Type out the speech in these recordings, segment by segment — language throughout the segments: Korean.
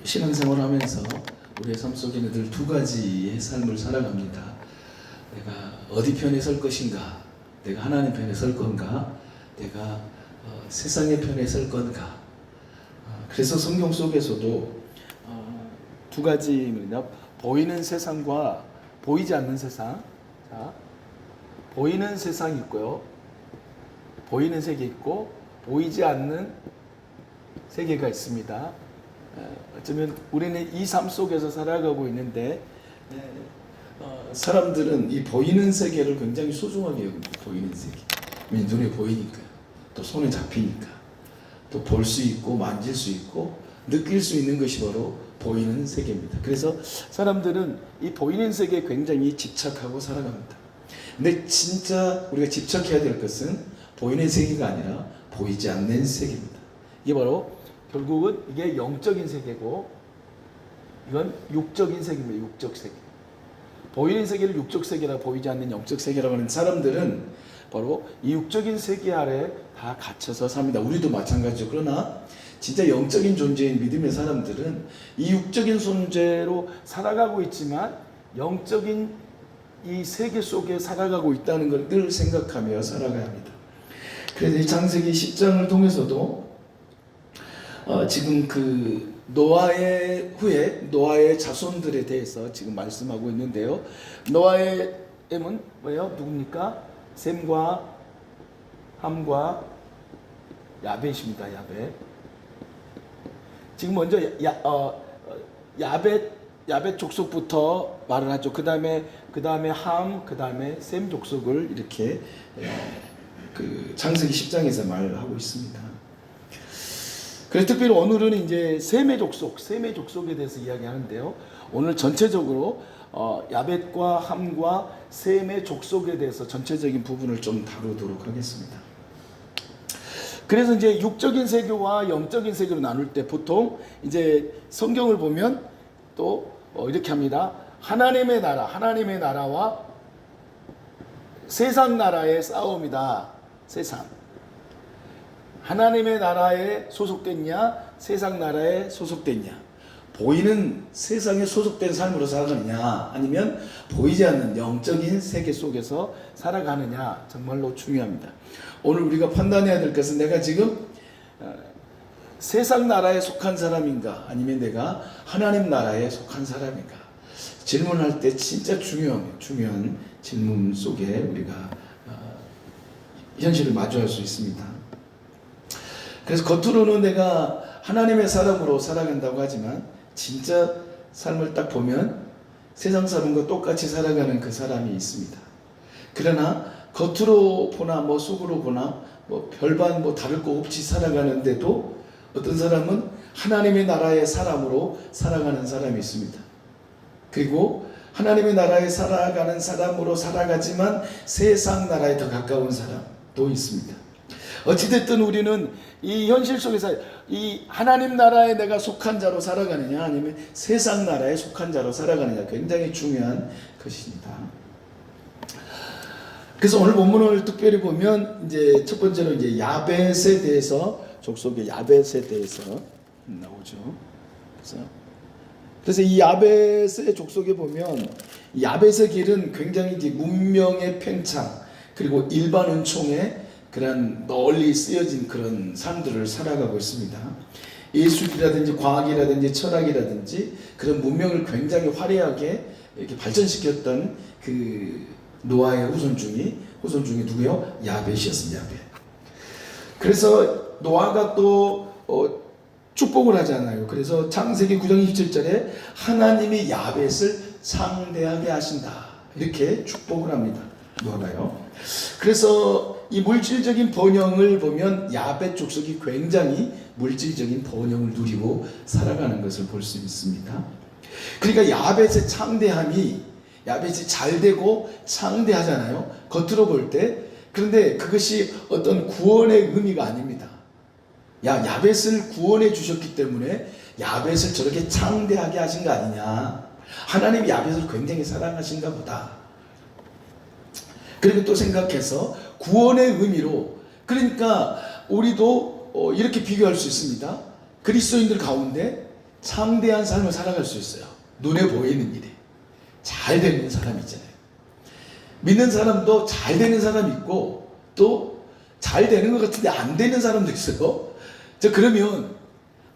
신앙생활을 하면서 우리의 삶 속에는 늘 두 가지의 삶을 살아갑니다. 내가 어디 편에 설 것인가, 내가 하나님 편에 설 건가, 내가 세상의 편에 설 건가. 그래서 성경 속에서도 두 가지입니다. 보이는 세상과 보이지 않는 세상. 자, 보이는 세상이 있고요, 보이는 세계 있고 보이지 않는 세계가 있습니다. 어쩌면 우리는 이 삶 속에서 살아가고 있는데 사람들은 이 보이는 세계를 굉장히 소중하게 여깁니다. 보이는 세계. 눈에 보이니까, 또 손에 잡히니까, 또 볼 수 있고 만질 수 있고 느낄 수 있는 것이 바로 보이는 세계입니다. 그래서 사람들은 이 보이는 세계에 굉장히 집착하고 살아갑니다. 근데 진짜 우리가 집착해야 될 것은 보이는 세계가 아니라 보이지 않는 세계입니다. 이게 바로 결국은 이게 영적인 세계고 이건 육적인 세계입니다. 육적 세계. 보이는 세계를 육적 세계라 보이지 않는 영적 세계라고 하는 사람들은 바로 이 육적인 세계 아래 다 갇혀서 삽니다. 우리도 마찬가지죠. 그러나 진짜 영적인 존재인 믿음의 사람들은 이 육적인 존재로 살아가고 있지만 영적인 이 세계 속에 살아가고 있다는 걸 늘 생각하며 살아가야 합니다. 그래서 이 창세기 10장을 통해서도 지금 그 노아의 후에 노아의 자손들에 대해서 지금 말씀하고 있는데요. 노아의 엠은 뭐예요? 누굽니까? 셈과 함과 야벳입니다. 야벳. 지금 먼저 야벳 족속부터 말을 하죠. 그 다음에 함, 그 다음에 셈 족속을 이렇게 그 창세기 10장에서 말하고 있습니다. 그래서 특별히 오늘은 이제 셈의 족속에 대해서 이야기하는데요. 오늘 전체적으로 야벳과 함과 셈의 족속에 대해서 전체적인 부분을 좀 다루도록 하겠습니다. 그래서 이제 육적인 세계와 영적인 세계로 나눌 때 보통 이제 성경을 보면 또 이렇게 합니다. 하나님의 나라와 세상 나라의 싸움이다. 세상. 하나님의 나라에 소속됐냐, 세상 나라에 소속됐냐. 보이는 세상에 소속된 삶으로 살아가느냐, 아니면 보이지 않는 영적인 세계 속에서 살아가느냐, 정말로 중요합니다. 오늘 우리가 판단해야 될 것은 내가 지금 세상 나라에 속한 사람인가, 아니면 내가 하나님 나라에 속한 사람인가. 질문할 때 진짜 중요한 질문 속에 우리가 현실을 마주할 수 있습니다. 그래서 겉으로는 내가 하나님의 사람으로 살아간다고 하지만 진짜 삶을 딱 보면 세상 사람과 똑같이 살아가는 그 사람이 있습니다. 그러나 겉으로 보나 속으로 보나 별반 다를 거 없이 살아가는데도 어떤 사람은 하나님의 나라의 사람으로 살아가는 사람이 있습니다. 그리고 하나님의 나라에 살아가는 사람으로 살아가지만 세상 나라에 더 가까운 사람도 있습니다. 어찌됐든 우리는 이 현실 속에서 이 하나님 나라에 내가 속한 자로 살아가느냐, 아니면 세상 나라에 속한 자로 살아가느냐, 굉장히 중요한 것입니다. 그래서 오늘 본문을 특별히 보면 이제 첫 번째로 이제 야벳에 대해서, 족속의 야벳에 대해서 나오죠. 그래서 이 야벳의 족속에 보면 야벳의 길은 굉장히 이제 문명의 팽창, 그리고 일반 은총의 그런 널리 쓰여진 그런 삶들을 살아가고 있습니다. 예술이라든지 과학이라든지 철학이라든지 그런 문명을 굉장히 화려하게 이렇게 발전시켰던 그 노아의 후손중이 누구요? 야벳이었습니다. 야벳. 그래서 노아가 또 축복을 하잖아요. 그래서 창세기 9장 27절에 하나님이 야벳을 상대하게 하신다, 이렇게 축복을 합니다. 노아가요. 그래서 이 물질적인 번영을 보면 야벳 족속이 굉장히 물질적인 번영을 누리고 살아가는 것을 볼 수 있습니다. 그러니까 야벳의 창대함이, 야벳이 잘되고 창대하잖아요, 겉으로 볼 때. 그런데 그것이 어떤 구원의 의미가 아닙니다. 야벳을 구원해 주셨기 때문에 야벳을 저렇게 창대하게 하신 거 아니냐, 하나님이 야벳을 굉장히 사랑하신가 보다. 그리고 또 생각해서 구원의 의미로, 그러니까 우리도 이렇게 비교할 수 있습니다. 그리스도인들 가운데 창대한 삶을 살아갈 수 있어요. 눈에 보이는 일에 잘 되는 사람 있잖아요. 믿는 사람도 잘 되는 사람이 있고 또 잘 되는 것 같은데 안 되는 사람도 있어요. 자, 그러면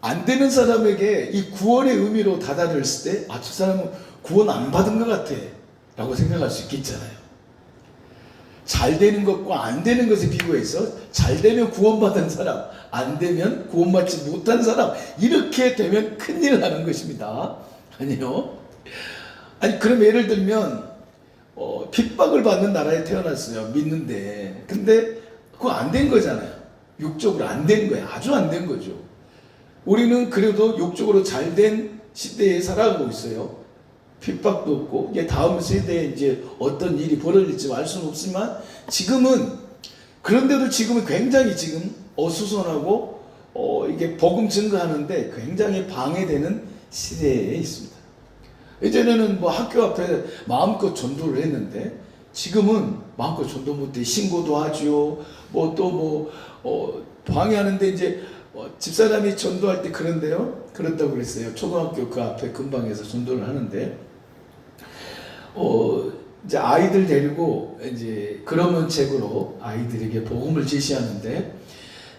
안 되는 사람에게 이 구원의 의미로 다다랐을 때, 아, 저 사람은 구원 안 받은 것 같아 라고 생각할 수 있겠잖아요. 잘 되는 것과 안 되는 것에 비교해서 잘 되면 구원받은 사람, 안 되면 구원받지 못한 사람, 이렇게 되면 큰일 나는 것입니다. 아니요. 아니, 그럼 예를 들면 핍박을 받는 나라에 태어났어요. 믿는데. 근데 그거 안 된 거잖아요. 육적으로 안 된 거예요. 아주 안 된 거죠. 우리는 그래도 육적으로 잘 된 시대에 살아가고 있어요. 핍박도 없고, 이제 다음 세대에 이제 어떤 일이 벌어질지 알 수는 없지만, 지금은, 그런데도 지금은 굉장히 지금 어수선하고, 이게 복음 증거하는데 굉장히 방해되는 시대에 있습니다. 예전에는 뭐 학교 앞에 마음껏 전도를 했는데, 지금은 마음껏 전도 못해. 신고도 하죠. 방해하는데 이제, 집사람이 전도할 때 그런데요. 그런다고 그랬어요. 초등학교 그 앞에 근방에서 전도를 하는데, 이제 아이들 데리고 이제 그러면 책으로 아이들에게 복음을 제시하는데,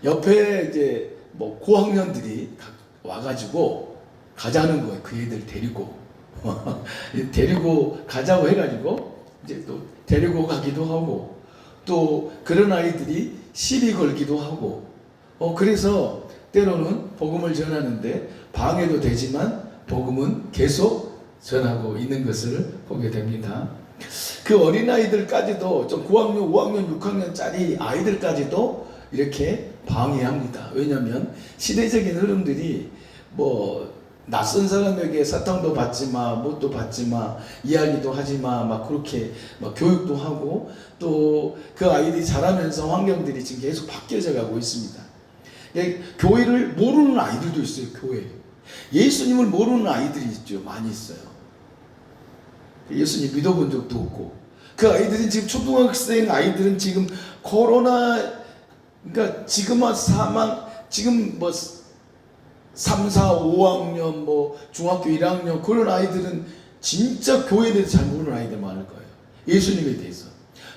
옆에 이제 뭐 고학년들이 와가지고 가자는 거예요. 그 애들 데리고. 데리고 가자고 해가지고 이제 또 데리고 가기도 하고, 또 그런 아이들이 시비 걸기도 하고, 그래서 때로는 복음을 전하는데 방해도 되지만 복음은 계속 전하고 있는 것을 보게 됩니다. 그 어린아이들까지도 좀 9학년, 5학년, 6학년짜리 아이들까지도 이렇게 방해합니다. 왜냐하면 시대적인 흐름들이 뭐 낯선 사람에게 사탕도 받지 마, 뭣도 받지 마, 이야기도 하지 마, 막 그렇게 막 교육도 하고, 또 그 아이들이 자라면서 환경들이 지금 계속 바뀌어져 가고 있습니다. 교회를 모르는 아이들도 있어요. 교회. 예수님을 모르는 아이들이 있죠. 많이 있어요. 예수님 믿어본 적도 없고, 그 아이들은 지금 초등학생 아이들은 지금 코로나, 그러니까 지금 지금 뭐 3, 4, 5학년, 뭐 중학교 1학년 그런 아이들은 진짜 교회에 대해서 잘 모르는 아이들 많을 거예요. 예수님에 대해서.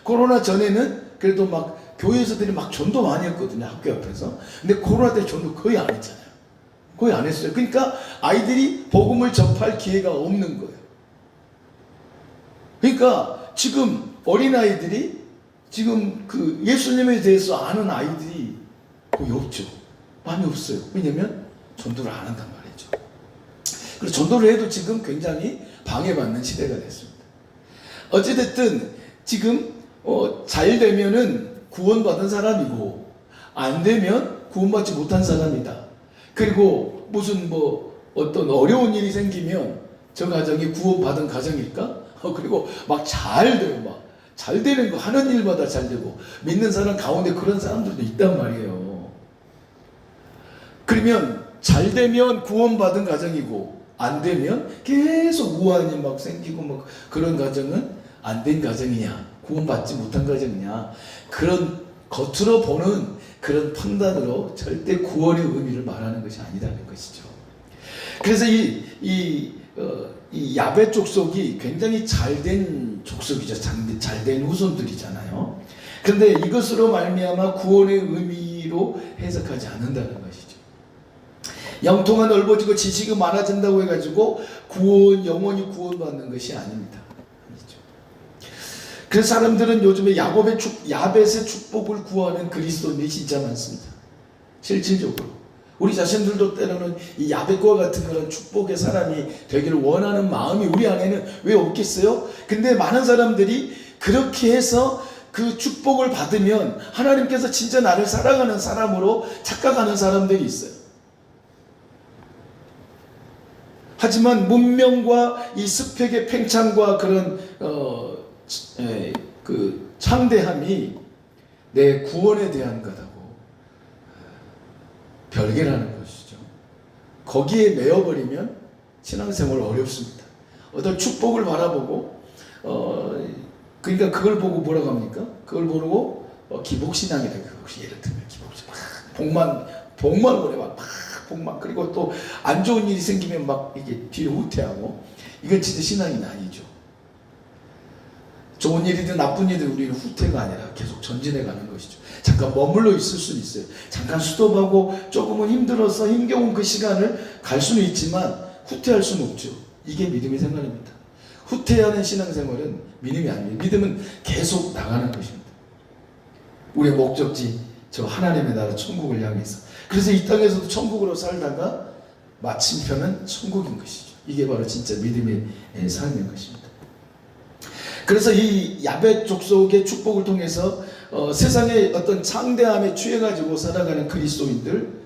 코로나 전에는 그래도 막 교회에서들이 막 전도 많이 했거든요. 학교 앞에서. 근데 코로나 때 전도 거의 안 했잖아요. 거의 안 했어요. 그러니까 아이들이 복음을 접할 기회가 없는 거예요. 그러니까 지금 어린아이들이 지금 그 예수님에 대해서 아는 아이들이 거의 없죠. 많이 없어요. 왜냐면 전도를 안 한단 말이죠. 그래서 전도를 해도 지금 굉장히 방해받는 시대가 됐습니다. 어찌됐든 지금 잘 되면은 구원받은 사람이고, 안 되면 구원받지 못한 사람이다. 그리고 무슨 뭐 어떤 어려운 일이 생기면 저 가정이 구원받은 가정일까? 그리고 막 잘 돼요. 막 잘 되는 거 하는 일마다 잘 되고, 믿는 사람 가운데 그런 사람들도 있단 말이에요. 그러면 잘 되면 구원받은 가정이고, 안 되면 계속 우환이 막 생기고 막 그런 가정은 안 된 가정이냐, 구원받지 못한 가정이냐, 그런 겉으로 보는 그런 판단으로 절대 구원의 의미를 말하는 것이 아니라는 것이죠. 그래서 이 야베 족속이 굉장히 잘된 족속이죠. 잘된 후손들이잖아요. 그런데 이것으로 말미암아 구원의 의미로 해석하지 않는다는 것이죠. 영통은 넓어지고 지식이 많아진다고 해가지고 영원히 구원받는 것이 아닙니다. 아니죠. 그래서 사람들은 요즘에 야벳의 축복을 구하는 그리스도인이 진짜 많습니다. 실질적으로. 우리 자신들도 때로는 이 야벳과 같은 그런 축복의 사람이 되기를 원하는 마음이 우리 안에는 왜 없겠어요? 근데 많은 사람들이 그렇게 해서 그 축복을 받으면 하나님께서 진짜 나를 사랑하는 사람으로 착각하는 사람들이 있어요. 하지만 문명과 이 스펙의 팽창과 그런 그 창대함이 내 구원에 대한 것하고 별개라는 것이죠. 거기에 매여버리면 신앙생활 어렵습니다. 어떤 축복을 바라보고 그러니까 그걸 보고 뭐라고 합니까? 그걸 보고 기복신앙이다. 혹시 예를 들면 기복신앙 복만 원해 막 복막, 그리고 또 안 좋은 일이 생기면 막 이게 뒤로 후퇴하고, 이건 진짜 신앙이 아니죠. 좋은 일이든 나쁜 일이든 우리는 후퇴가 아니라 계속 전진해 가는 것이죠. 잠깐 머물러 있을 수는 있어요. 잠깐 스톱하고 조금은 힘들어서 힘겨운 그 시간을 갈 수는 있지만 후퇴할 수는 없죠. 이게 믿음의 생활입니다. 후퇴하는 신앙생활은 믿음이 아니에요. 믿음은 계속 나가는 것입니다. 우리의 목적지, 저 하나님의 나라 천국을 향해서. 그래서 이 땅에서도 천국으로 살다가 마침표는 천국인 것이죠. 이게 바로 진짜 믿음의 삶인 것입니다. 그래서 이 야벳 족속의 축복을 통해서 세상의 어떤 창대함에 취해가지고 살아가는 그리스도인들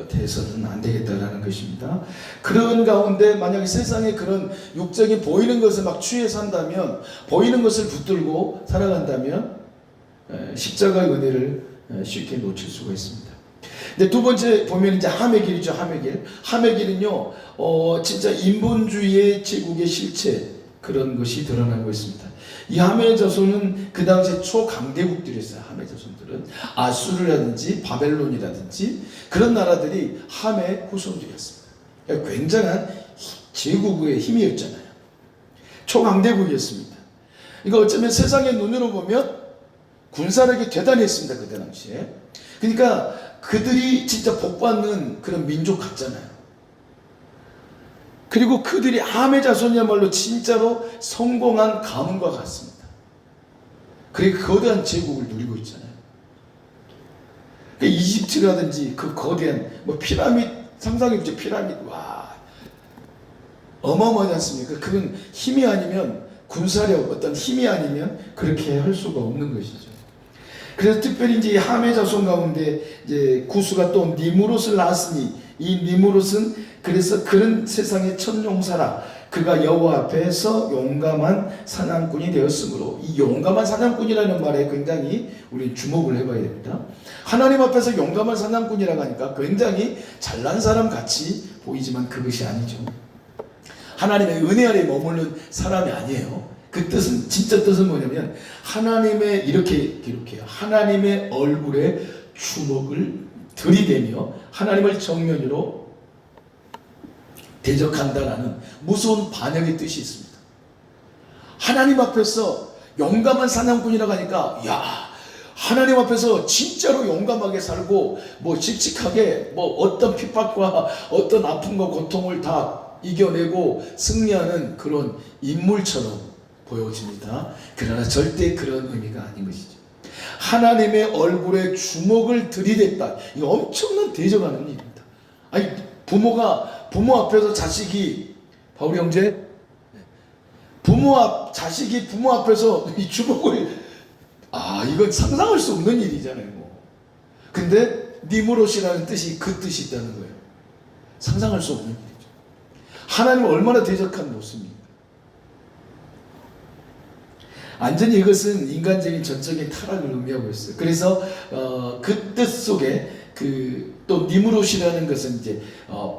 대해서는 안 되겠다라는 것입니다. 그런 가운데 만약에 세상에 그런 육적인 보이는 것을 막 취해 산다면, 보이는 것을 붙들고 살아간다면 십자가의 은혜를 쉽게 놓칠 수가 있습니다. 근데 두 번째 보면 이제 함의 길이죠. 함의 길. 함의 길은요, 진짜 인본주의의 제국의 실체, 그런 것이 드러나고 있습니다. 이 함의 자손은 그 당시에 초강대국들이었어요. 함의 자손들은 아수르라든지 바벨론이라든지 그런 나라들이 함의 후손들이었습니다. 그러니까 굉장한 제국의 힘이었잖아요. 초강대국이었습니다. 그러니까 어쩌면 세상의 눈으로 보면 군사력이 대단했습니다. 그때 당시에. 그러니까 그들이 진짜 복받는 그런 민족 같잖아요. 그리고 그들이 함의 자손이야말로 진짜로 성공한 가문과 같습니다. 그리고 거대한 제국을 누리고 있잖아요. 그러니까 이집트라든지 그 거대한 뭐 피라밋 상상해보죠. 피라밋, 와, 어마어마하지 않습니까? 그건 힘이 아니면, 군사력, 어떤 힘이 아니면 그렇게 할 수가 없는 것이죠. 그래서 특별히 이제 함의 자손 가운데 이제 구스가 또 니무롯을 낳았으니, 이 니무롯은 그래서 그런 세상의 첫 용사라, 그가 여호와 앞에서 용감한 사냥꾼이 되었으므로, 이 용감한 사냥꾼이라는 말에 굉장히 우리 주목을 해봐야 됩니다. 하나님 앞에서 용감한 사냥꾼이라고 하니까 굉장히 잘난 사람 같이 보이지만 그것이 아니죠. 하나님의 은혜 아래 머무는 사람이 아니에요. 그 뜻은, 진짜 뜻은 뭐냐면 하나님의, 이렇게 기록해요. 하나님의 얼굴에 주먹을 들이대며 하나님을 정면으로 대적한다라는 무서운 반역의 뜻이 있습니다. 하나님 앞에서 용감한 사냥꾼이라고 하니까, 야, 하나님 앞에서 진짜로 용감하게 살고 뭐 씩씩하게 뭐 어떤 핍박과 어떤 아픔과 고통을 다 이겨내고 승리하는 그런 인물처럼 보여집니다. 그러나 절대 그런 의미가 아닌 것이죠. 하나님의 얼굴에 주먹을 들이댔다. 이거 엄청난 대적하는 일입니다. 아니, 부모 앞에서 자식이, 바울 형제, 자식이 부모 앞에서 이 주먹을, 이건 상상할 수 없는 일이잖아요. 근데 니무롯이라는 뜻이 그 뜻이 있다는 거예요. 상상할 수 없는 일이죠. 하나님을 얼마나 대적한 모습입니까? 완전히 이것은 인간적인 전적인 타락을 의미하고 있어요. 그래서 그 뜻 속에 또 니무롯이라는 것은 이제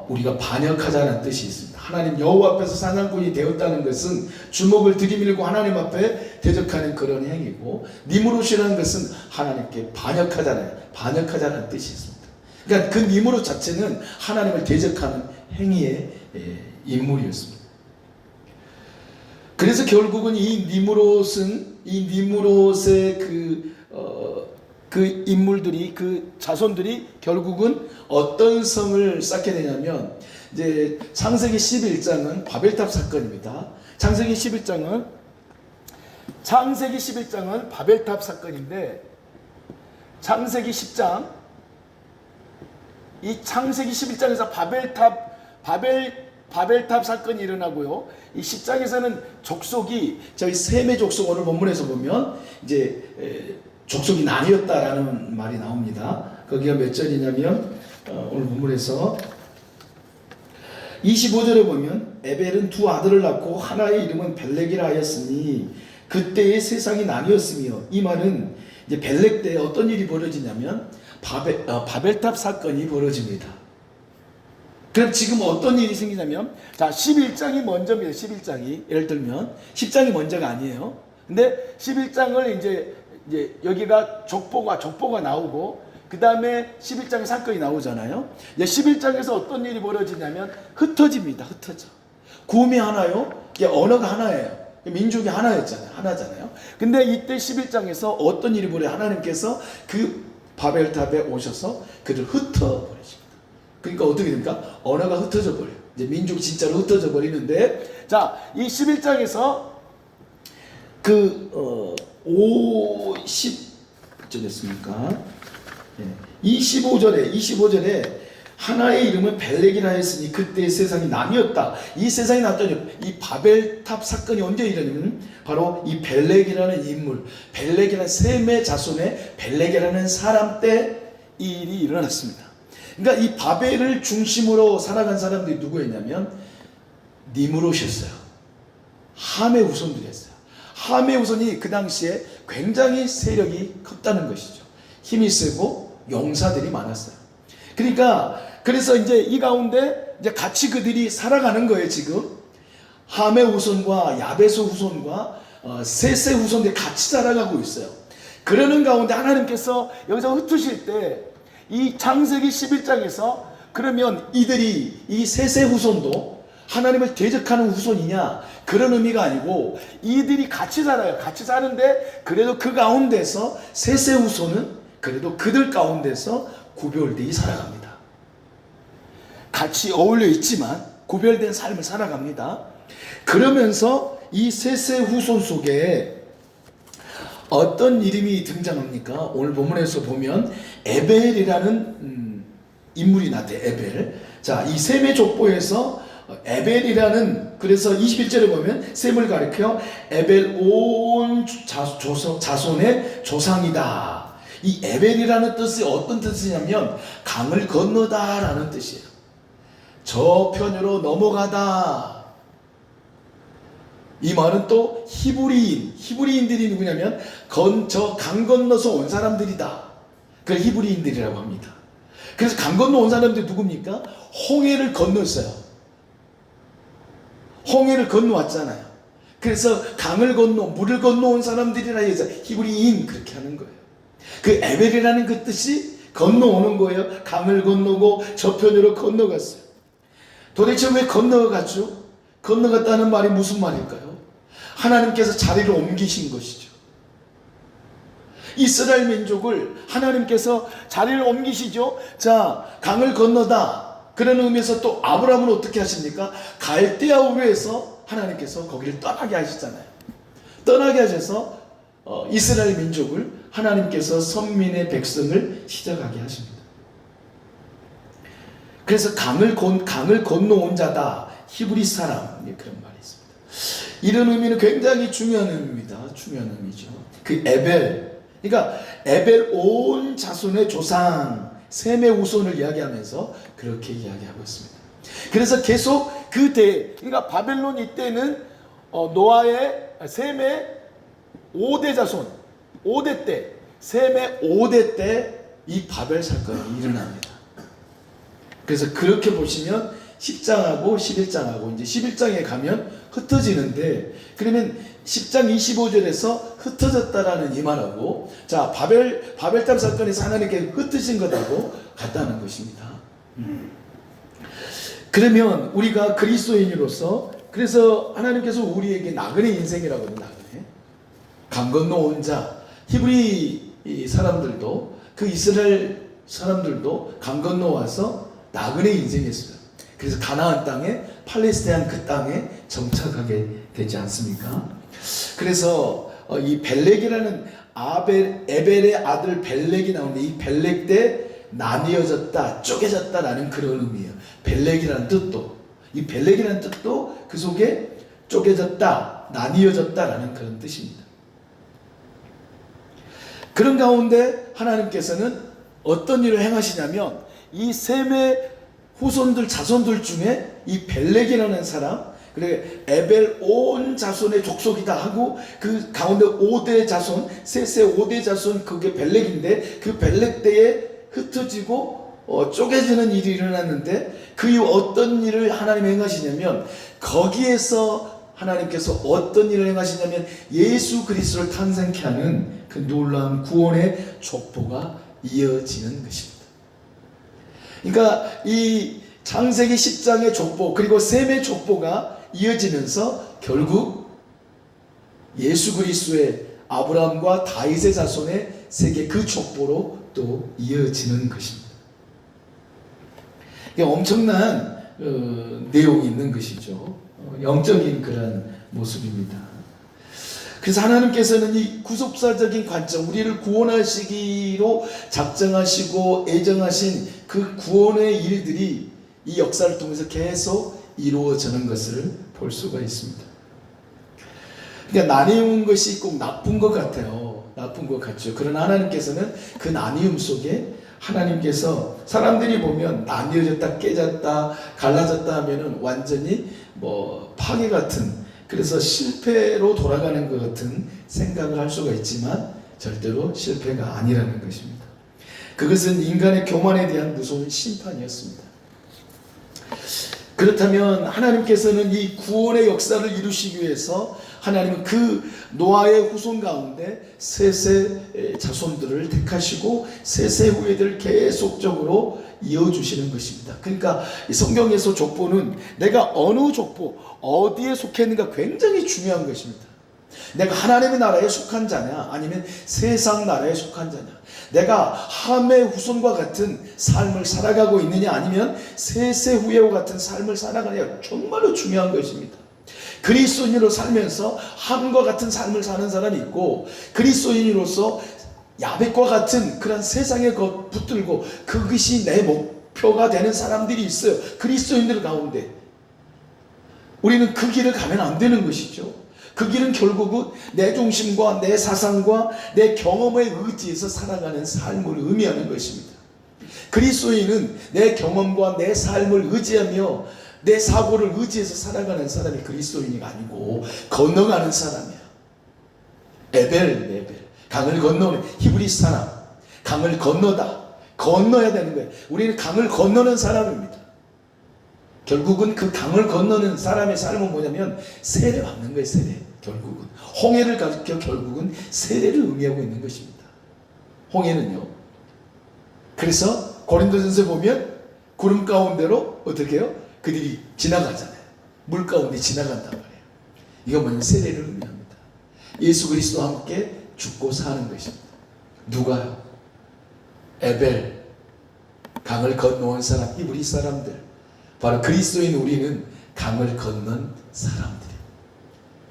우리가 반역하자는 뜻이 있습니다. 하나님 여호와 앞에서 사냥꾼이 되었다는 것은 주먹을 들이밀고 하나님 앞에 대적하는 그런 행위고, 니무롯이라는 것은 하나님께 반역하자는 뜻이 있습니다. 그러니까 그 니무롯 자체는 하나님을 대적하는 행위의 인물이었습니다. 그래서 결국은 이 니무롯의 그 인물들이, 그 자손들이 결국은 어떤 성을 쌓게 되냐면, 이제 창세기 11장은 바벨탑 사건입니다. 창세기 11장은 바벨탑 사건인데, 창세기 10장, 이 창세기 11장에서 바벨탑 사건이 일어나고요. 이 10장에서는 족속이, 저희 셈의 족속, 오늘 본문에서 보면 이제 족속이 나뉘었다라는 말이 나옵니다. 거기가 몇 절이냐면 오늘 본문에서 25절에 보면 에벨은 두 아들을 낳고 하나의 이름은 벨렉이라 하였으니 그때의 세상이 나뉘었으며, 이 말은 이제 벨렉 때 어떤 일이 벌어지냐면 바벨탑 사건이 벌어집니다. 그럼 지금 어떤 일이 생기냐면, 자, 11장이 먼저입니다. 11장이 예를 들면 10장이 먼저가 아니에요. 근데 11장을 이제 여기가 족보가 나오고, 그 다음에 11장에 사건이 나오잖아요. 11장에서 어떤 일이 벌어지냐면 흩어집니다. 흩어져. 구음이 하나요? 언어가 하나예요. 민족이 하나잖아요. 근데 이때 11장에서 어떤 일이 벌어요? 하나님께서 그 바벨탑에 오셔서 그를 흩어버리십니다. 그러니까 어떻게 됩니까? 언어가 흩어져 버려요. 이제 민족이 진짜로 흩어져 버리는데, 자, 이 11장에서 50절이었습니까? 25절에 하나의 이름은 벨렉이라 했으니 그때 세상이 남이었다. 이 세상이 났더니 이 바벨탑 사건이 언제 일어나냐면 바로 이 벨렉이라는 인물, 벨렉이라는 셈의 자손의 벨렉이라는 사람 때 이 일이 일어났습니다. 그러니까 이 바벨을 중심으로 살아간 사람들이 누구였냐면 니므롯이었어요. 함의 후손들이었어요. 함의 후손이 그 당시에 굉장히 세력이 컸다는 것이죠. 힘이 세고 용사들이 많았어요. 그러니까 그래서 이제 이 가운데 이제 같이 그들이 살아가는 거예요. 지금 함의 후손과 야베스 후손과 셋의 후손들이 같이 살아가고 있어요. 그러는 가운데 하나님께서 여기서 흩으실 때 이 창세기 11장에서 그러면 이들이 이 셋의 후손도 하나님을 대적하는 후손이냐, 그런 의미가 아니고 이들이 같이 살아요. 같이 사는데 그래도 그 가운데서 셋의 후손은 그래도 그들 가운데서 구별되어 살아갑니다. 같이 어울려 있지만 구별된 삶을 살아갑니다. 그러면서 이 셋의 후손 속에 어떤 이름이 등장합니까? 오늘 본문에서 보면 에벨이라는 인물이 나타나요. 에벨. 자, 이 셈의 족보에서 에벨이라는, 그래서 21절에 보면 셈을 가리켜 에벨 온 자손의 조상이다. 이 에벨이라는 뜻이 어떤 뜻이냐면 강을 건너다라는 뜻이에요. 저편으로 넘어가다. 이 말은 또 히브리인들이 누구냐면 저 강 건너서 온 사람들이다. 그걸 히브리인들이라고 합니다. 그래서 강 건너 온 사람들이 누굽니까? 홍해를 건넜어요. 홍해를 건너왔잖아요. 그래서 강을 건너 물을 건너온 사람들이라 해서 히브리인 그렇게 하는 거예요. 그 에벨이라는 그 뜻이 건너오는 거예요. 강을 건너고 저편으로 건너갔어요. 도대체 왜 건너갔죠? 건너갔다는 말이 무슨 말일까요? 하나님께서 자리를 옮기신 것이죠. 이스라엘 민족을 하나님께서 자리를 옮기시죠. 자, 강을 건너다. 그런 의미에서 또 아브라함은 어떻게 하십니까? 갈대아 우르에서 하나님께서 거기를 떠나게 하시잖아요. 떠나게 하셔서 이스라엘 민족을 하나님께서 선민의 백성을 시작하게 하십니다. 그래서 강을 건너온 자다. 히브리 사람. 그런 말이 있습니다. 이런 의미는 굉장히 중요한 의미입니다. 중요한 의미죠. 그 에벨. 그러니까 에벨 온 자손의 조상, 셈의 후손을 이야기하면서 그렇게 이야기하고 있습니다. 그래서 계속 그러니까 바벨론 이때는 노아의 셈의 5대 자손, 5대 때, 셈의 5대 때 이 바벨 사건이 일어납니다. 그래서 그렇게 보시면 10장하고 11장하고 이제 11장에 가면 흩어지는데, 그러면 10장 25절에서 흩어졌다라는 이 말하고, 자, 바벨탑 사건에서 하나님께 흩으신 것하고 같다는 것입니다. 그러면 우리가 그리스도인으로서, 그래서 하나님께서 우리에게 나그네 인생이라고 해요. 나그네. 강 건너 온 자, 히브리 사람들도, 그 이스라엘 사람들도 강 건너 와서 나그네 인생이었어요. 그래서 가나안 땅에, 팔레스타인 그 땅에 정착하게 되지 않습니까? 그래서 이 벨렉이라는 에벨의 아들 벨렉이 나오는데, 이 벨렉 때 나뉘어졌다, 쪼개졌다라는 그런 의미예요. 벨렉이라는 뜻도, 이 벨렉이라는 뜻도 그 속에 쪼개졌다, 나뉘어졌다라는 그런 뜻입니다. 그런 가운데 하나님께서는 어떤 일을 행하시냐면, 이 셈의 후손들, 자손들 중에 이 벨렉이라는 사람, 그래 에벨 온 자손의 족속이다 하고, 그 가운데 5대 자손, 셋의 5대 자손, 그게 벨렉인데, 그 벨렉 때에 흩어지고 쪼개지는 일이 일어났는데, 그 이후 어떤 일을 하나님이 행하시냐면, 거기에서 하나님께서 어떤 일을 행하시냐면 예수 그리스도를 탄생케 하는 그 놀라운 구원의 족보가 이어지는 것입니다. 그러니까 이 창세기 10장의 족보 그리고 셈의 족보가 이어지면서 결국 예수 그리스도의 아브라함과 다윗의 자손의 세계 그 족보로 또 이어지는 것입니다. 이게 엄청난 내용이 있는 것이죠. 영적인 그런 모습입니다. 그래서 하나님께서는 이 구속사적인 관점, 우리를 구원하시기로 작정하시고 애정하신 그 구원의 일들이 이 역사를 통해서 계속 이루어지는 것을 볼 수가 있습니다. 그러니까 나뉘는 것이 꼭 나쁜 것 같아요. 나쁜 것 같죠. 그러나 하나님께서는 그 나뉘음 속에 하나님께서 사람들이 보면 나뉘어졌다, 깨졌다, 갈라졌다 하면은 완전히 파괴 같은, 그래서 실패로 돌아가는 것 같은 생각을 할 수가 있지만 절대로 실패가 아니라는 것입니다. 그것은 인간의 교만에 대한 무서운 심판이었습니다. 그렇다면 하나님께서는 이 구원의 역사를 이루시기 위해서 하나님은 그 노아의 후손 가운데 셋의 자손들을 택하시고 셋의 후예들을 계속적으로 이어주시는 것입니다. 그러니까 이 성경에서 족보는 내가 어느 족보, 어디에 속했는가 굉장히 중요한 것입니다. 내가 하나님의 나라에 속한 자냐 아니면 세상 나라에 속한 자냐, 내가 함의 후손과 같은 삶을 살아가고 있느냐 아니면 셋의 후예와 같은 삶을 살아가느냐, 정말로 중요한 것입니다. 그리스도인으로 살면서 함과 같은 삶을 사는 사람이 있고, 그리스도인으로서 야벳과 같은 그런 세상의 것 붙들고 그것이 내 목표가 되는 사람들이 있어요. 그리스도인들 가운데 우리는 그 길을 가면 안 되는 것이죠. 그 길은 결국은 내 중심과 내 사상과 내 경험에 의지해서 살아가는 삶을 의미하는 것입니다. 그리스도인은 내 경험과 내 삶을 의지하며 내 사고를 의지해서 살아가는 사람이 그리스도인이 아니고 건너가는 사람이야. 에벨. 강을 건너는 히브리 사람. 강을 건너야 되는 거예요. 우리는 강을 건너는 사람입니다. 결국은 그 강을 건너는 사람의 삶은 뭐냐면 세례 받는 거예요. 세례. 결국은 홍해를 가리켜 결국은 세례를 의미하고 있는 것입니다. 홍해는요. 그래서 고린도전서에 보면 구름 가운데로 어떻게 해요? 그들이 지나가잖아요. 물 가운데 지나간단 말이에요. 이건 뭐냐면 세례를 의미합니다. 예수 그리스도와 함께 죽고 사는 것입니다. 누가요? 에벨, 강을 건너온 사람, 히브리 사람들. 바로 그리스도인 우리는 강을 건넌 사람들이에요.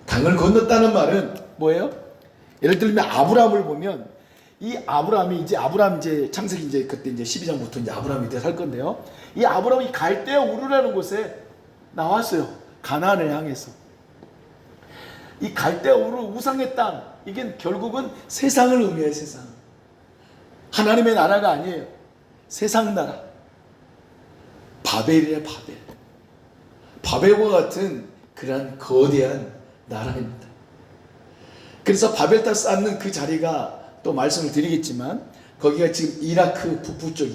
강을 건넜다는 말은 뭐예요? 예를 들면 아브라함을 보면 이 아브라함이 이제 창세기 이제 그때 이제 12장부터 이제 아브라함이 살 건데요. 이 아브라함이 갈대아 우르라는 곳에 나왔어요. 가나안을 향해서. 이 갈대아 우르 우상의 땅, 이게 결국은 세상을 의미해요. 세상. 하나님의 나라가 아니에요. 세상 나라. 바벨이래, 바벨. 바벨과 같은 그런 거대한 나라입니다. 그래서 바벨탑 쌓는 그 자리가 또 말씀을 드리겠지만 거기가 지금 이라크 북부 쪽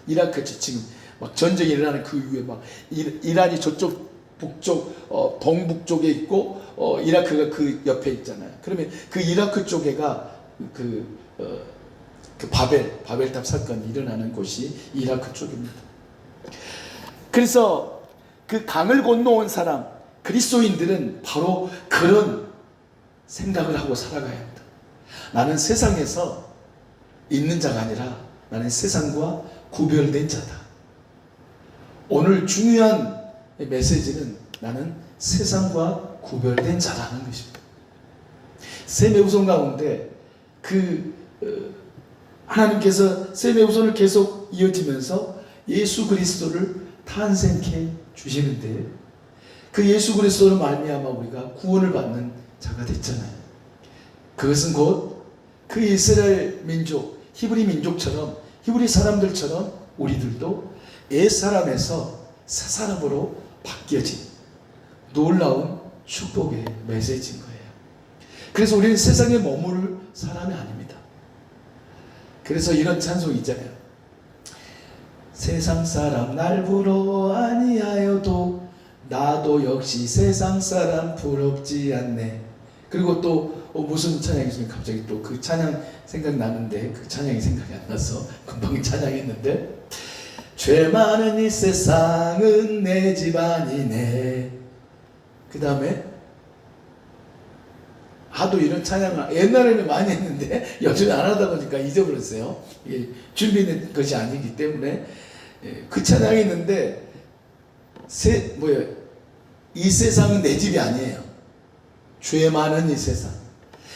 이라크 지금 막 전쟁이 일어나는 그 이후에 막 이란이 저쪽 북쪽 동북쪽에 있고 이라크가 그 옆에 있잖아요. 그러면 그 이라크 쪽에가 그 바벨탑 사건이 일어나는 곳이 이라크 쪽입니다. 그래서 그 강을 건너온 사람 그리스도인들은 바로 그런 생각을 하고 살아가야 합니다. 나는 세상에서 있는 자가 아니라 나는 세상과 구별된 자다. 오늘 중요한 메시지는 나는 세상과 구별된 자라는 것입니다. 셈의 후손 가운데 하나님께서 셈의 후손을 계속 이어지면서 예수 그리스도를 탄생케 주시는데 그 예수 그리스도로 말미암아 우리가 구원을 받는 자가 됐잖아요. 그것은 곧 그 이스라엘 민족, 히브리 민족처럼 히브리 사람들처럼 우리들도 옛사람에서 새사람으로 바뀌어진 놀라운 축복의 메시지인 거예요. 그래서 우리는 세상에 머무를 사람이 아닙니다. 그래서 이런 찬송이 있잖아요. 세상 사람 날 부러워 아니하여도 나도 역시 세상 사람 부럽지 않네. 그리고 또 무슨 찬양이었으면 갑자기 또 그 찬양 생각나는데 그 찬양이 생각이 안 나서 금방 찬양했는데, 죄 많은 이 세상은 내 집안이네. 그 다음에 하도 이런 찬양을 옛날에는 많이 했는데 요즘에 안 하다 보니까 잊어버렸어요. 이게 준비된 것이 아니기 때문에. 그 찬양이 있는데 이 세상은 내 집이 아니에요. 죄 많은 이 세상.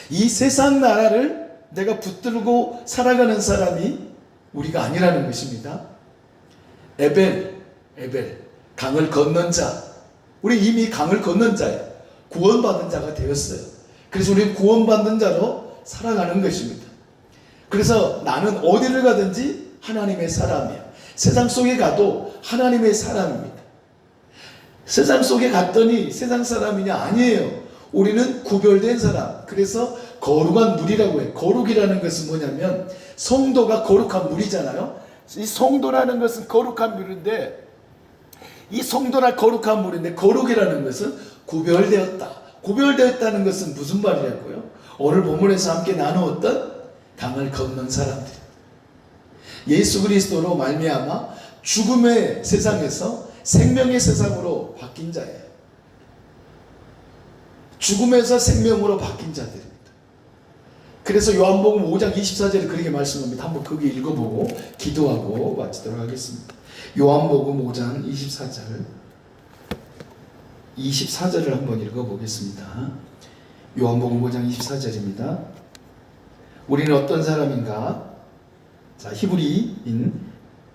이 세상 나라를 내가 붙들고 살아가는 사람이 우리가 아니라는 것입니다. 에벨, 강을 건넌 자. 우리 이미 강을 건넌 자예요. 구원받은 자가 되었어요. 그래서 우리는 구원받는 자로 살아가는 것입니다. 그래서 나는 어디를 가든지 하나님의 사람이에요. 세상 속에 가도 하나님의 사람입니다. 세상 속에 갔더니 세상 사람이냐? 아니에요. 우리는 구별된 사람. 그래서 거룩한 물이라고 해요. 거룩이라는 것은 뭐냐면 성도가 거룩한 물이잖아요. 이 성도라는 것은 거룩한 물인데, 이 성도나 거룩한 물인데, 거룩이라는 것은 구별되었다. 구별되었다는 것은 무슨 말이냐고요? 오늘 본문에서 함께 나누었던 강을 건넌 사람들, 예수 그리스도로 말미암아 죽음의 세상에서 생명의 세상으로 바뀐 자예요. 죽음에서 생명으로 바뀐 자들입니다. 그래서 요한복음 5장 24절에 그렇게 말씀합니다. 한번 거기 읽어보고 기도하고 마치도록 하겠습니다. 요한복음 5장 24절을 한번 읽어보겠습니다. 요한복음 5장 24절입니다. 우리는 어떤 사람인가? 자, 히브리인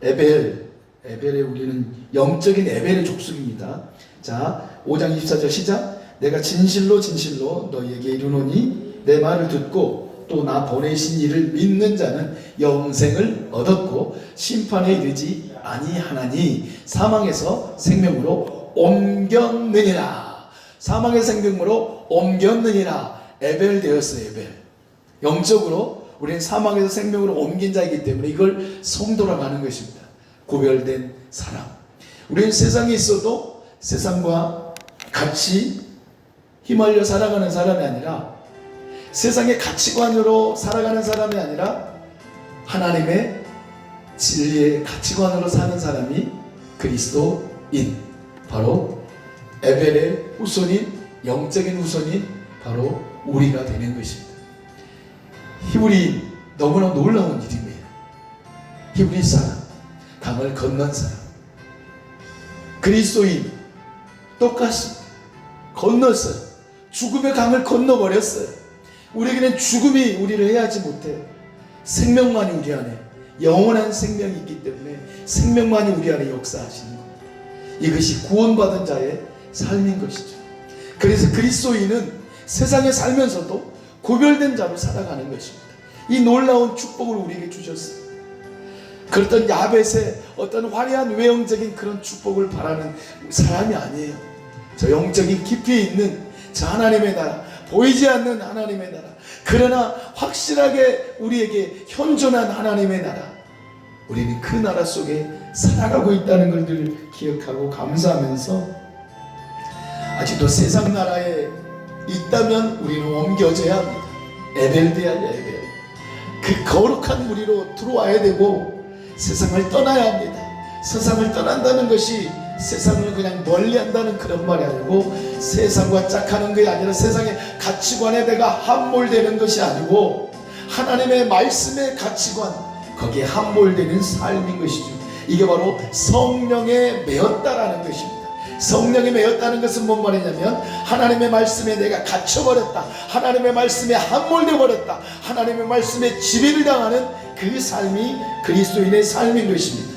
에벨의 우리는 영적인 에벨의 족속입니다. 자, 5장 24절 시작. 내가 진실로 너희에게 이르노니 내 말을 듣고 또 나 보내신 이를 믿는 자는 영생을 얻었고 심판에 이르지 아니하나니 사망에서 생명으로 옮겼느니라. 사망의 생명으로 옮겼느니라. 에벨 되었어요. 에벨. 영적으로 우리는 사망에서 생명으로 옮긴 자이기 때문에 이걸 성도라고 하는 것입니다. 구별된 사람. 우리는 세상에 있어도 세상과 같이 휘말려 살아가는 사람이 아니라, 세상의 가치관으로 살아가는 사람이 아니라 하나님의 진리의 가치관으로 사는 사람이 그리스도인, 바로 에벨의 후손인, 영적인 후손인 바로 우리가 되는 것입니다. 히브리, 너무나 놀라운 이름이에요. 히브리 사람, 강을 건넌 사람, 그리스도인 똑같이 건넜어요. 죽음의 강을 건너버렸어요. 우리에게는 죽음이 우리를 해하지 못해요. 생명만이 우리 안에, 영원한 생명이 있기 때문에 생명만이 우리 안에 역사하시는 겁니다. 이것이 구원받은 자의 삶인 것이죠. 그래서 그리스도인은 세상에 살면서도 구별된 자로 살아가는 것입니다. 이 놀라운 축복을 우리에게 주셨어요. 그렇던 야벳의 어떤 화려한 외형적인 그런 축복을 바라는 사람이 아니에요. 저 영적인 깊이 있는 저 하나님의 나라, 보이지 않는 하나님의 나라, 그러나 확실하게 우리에게 현존한 하나님의 나라, 우리는 그 나라 속에 살아가고 있다는 걸 늘 기억하고 감사하면서, 아직도 세상 나라에 있다면 우리는 옮겨져야 합니다. 에벨돼야 해요. 에벨. 그 거룩한 무리로 들어와야 되고 세상을 떠나야 합니다. 세상을 떠난다는 것이 세상을 그냥 멀리한다는 그런 말이 아니고, 세상과 짝하는 것이 아니라 세상의 가치관에 내가 함몰되는 것이 아니고 하나님의 말씀의 가치관, 거기에 함몰되는 삶인 것이죠. 이게 바로 성령에 매였다라는 것입니다. 성령에 매였다는 것은 뭔 말이냐면, 하나님의 말씀에 내가 갇혀버렸다, 하나님의 말씀에 함몰되어 버렸다, 하나님의 말씀에 지배를 당하는 그 삶이 그리스도인의 삶인 것입니다.